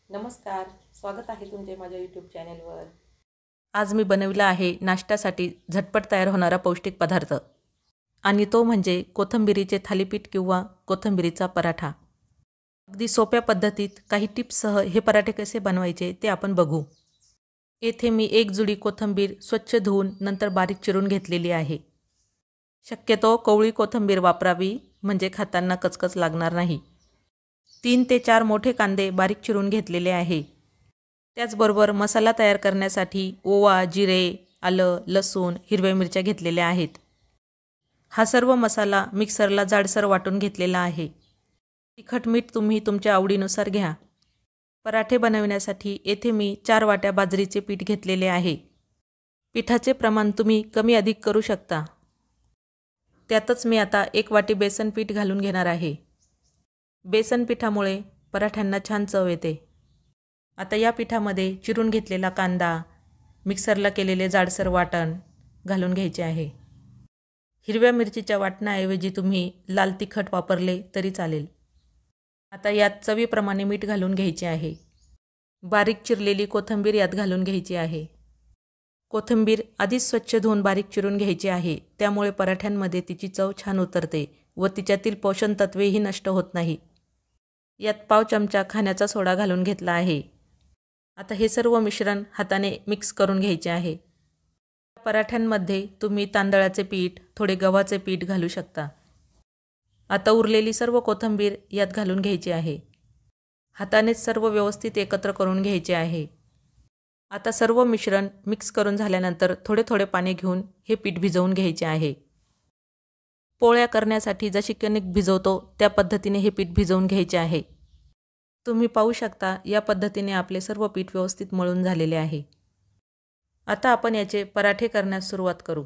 नमस्कार, स्वागत आहे तुमचे माझ्या YouTube चॅनलवर। आज मी बनविला आहे नाश्त्यासाठी झटपट तयार होणारा पौष्टिक पदार्थ आणि तो म्हणजे कोथिंबीरीचे थालीपीठ किंवा कोथिंबीरीचा पराठा। अगदी सोप्या पद्धतीत काही टिप्ससह हे पराठे कसे बनवायचे ते आपण बघू। येथे मी एक जुडी कोथिंबीर स्वच्छ धुवून नंतर बारीक चिरून घेतलेली आहे। शक्यतो कोवळी कोथिंबीर वापरावी म्हणजे खाताना कचकच लागणार नाही। 3 ते 4 मोठे कांदे बारीक चिरून घेतलेले आहे। त्याचबरोबर मसाला तयार करण्यासाठी ओवा, जिरे, आलं, लसूण, हिरव्या मिरच्या घेतलेल्या आहेत। हा सर्व मसाला मिक्सरला जाडसर वाटून घेतलेला आहे। तिखट मीठ तुम्ही तुमच्या आवडीनुसार घ्या। पराठे बनवण्यासाठी येथे मी 4 वाट्या बाजरीचे पीठ घेतलेले आहे। पिठाचे प्रमाण तुम्ही कमी अधिक करू शकता। त्यातच मी आता 1 वाटी बेसन पीठ घालून घेणार आहे। बेसन पिठामुळे पराठ्यांना छान चव येते। आता या पिठामध्ये चिरून घेतलेला कांदा, मिक्सरला केलेले जाडसर वाटण घालून घ्यायचे आहे। हिरव्या मिरचीच्या वाटणाऐवजी तुम्ही लाल तिखट वापरले तरी चालेल। आता यात चवीप्रमाणे मीठ घालून घ्यायचे आहे। बारीक चिरलेली कोथिंबीर यात घालून घ्यायची आहे। कोथिंबीर आधीच स्वच्छ धुवून बारीक चिरून घ्यायची आहे, त्यामुळे पराठ्यांमध्ये तिची चव छान उतरते व तिच्यातील पोषण तत्वेही नष्ट होत नाही। यात पाव चमचा खाण्याचा सोडा घालून घेतला आहे। आता हे सर्व मिश्रण हाताने मिक्स करून घ्यायचे आहे। पराठ्यांमध्ये तुम्ही तांदळाचे पीठ, थोडे गव्हाचे पीठ घालू शकता। आता उरलेली सर्व कोथिंबीर यात घालून घ्यायची आहे। हातानेच सर्व व्यवस्थित एकत्र करून घ्यायचे आहे। आता सर्व मिश्रण मिक्स करून झाल्यानंतर थोडे थोडे पाणी घेऊन हे पीठ भिजवून घ्यायचे आहे। पोळ्या करण्यासाठी जशी कणिक भिजवतो त्या पद्धतीने हे पीठ भिजवून घ्यायचे आहे। तुम्ही पाहू शकता या पद्धतीने आपले सर्व पीठ व्यवस्थित मळून झालेले आहे। आता आपण याचे पराठे करण्यास सुरुवात करू।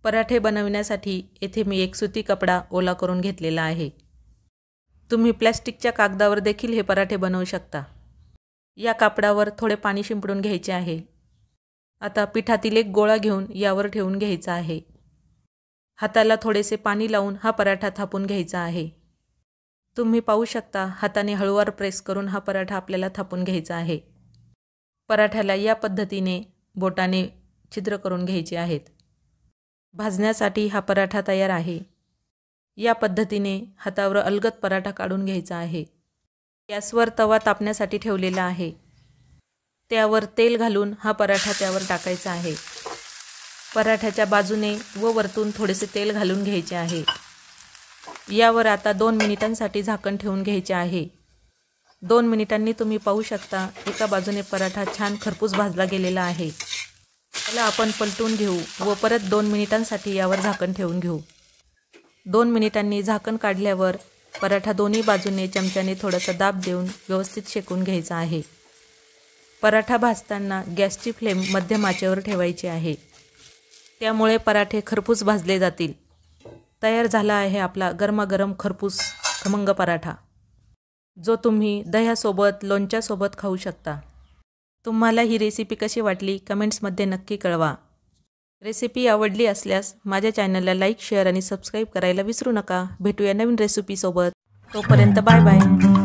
पराठे बनवण्यासाठी येथे मी एक सुती कपडा ओला करून घेतलेला आहे। तुम्ही प्लास्टिकच्या कागदावर देखील हे पराठे बनवू शकता। या कापडावर थोडे पाणी शिंपडून घ्यायचे आहे। आता पिठातील एक गोळा घेऊन यावर ठेवून घ्यायचा आहे। हाताला थोडेसे पाणी लावून हा पराठा थापून घ्यायचा आहे। तुम्ही पाहू शकता हाताने हळूवार प्रेस करून हा पराठा आपल्याला थापून घ्यायचा आहे। पराठ्याला या पद्धतीने बोटाने छिद्र करून घ्यायचे आहेत। भाजण्यासाठी हा पराठा तयार आहे। या पद्धतीने हातावर अलगद पराठा काढून घ्यायचा आहे। गॅसवर तवा तापण्यासाठी ठेवलेला आहे। त्यावर तेल घालून हा पराठा त्यावर टाकायचा आहे। पराठ्याच्या बाजूने व वरतून थोडेसे तेल घालून घ्यायचे आहे। यावर आता 2 मिनिटांसाठी झाकण ठेवून घ्यायचे आहे। 2 मिनिटांनी तुम्ही पाहू शकता एका बाजूने पराठा छान खरपूस भाजला गेलेला आहे। त्याला आपण पलटून घेऊ व परत 2 मिनिटांसाठी यावर झाकण ठेवून घेऊ। 2 मिनिटांनी झाकण काढल्यावर पराठा दोन्ही बाजूने चमच्याने थोडासा दाब देऊन व्यवस्थित शेकून घ्यायचा आहे। पराठा भाजताना गॅसची फ्लेम मध्यम आचेवर ठेवायची आहे, त्यामुळे पराठे खरपूस भाजले जातील। तयार झाला आहे आपला गरमागरम खरपूस खमंग पराठा, जो तुम्ही दह्यासोबत, लोणच्यासोबत खाऊ शकता। तुम्हाला ही रेसिपी कशी वाटली कमेंट्समध्ये नक्की कळवा। रेसिपी आवडली असल्यास माझ्या चॅनलला लाईक, शेअर आणि सबस्क्राईब करायला विसरू नका। भेटूया नवीन रेसिपीसोबत। तोपर्यंत बाय बाय।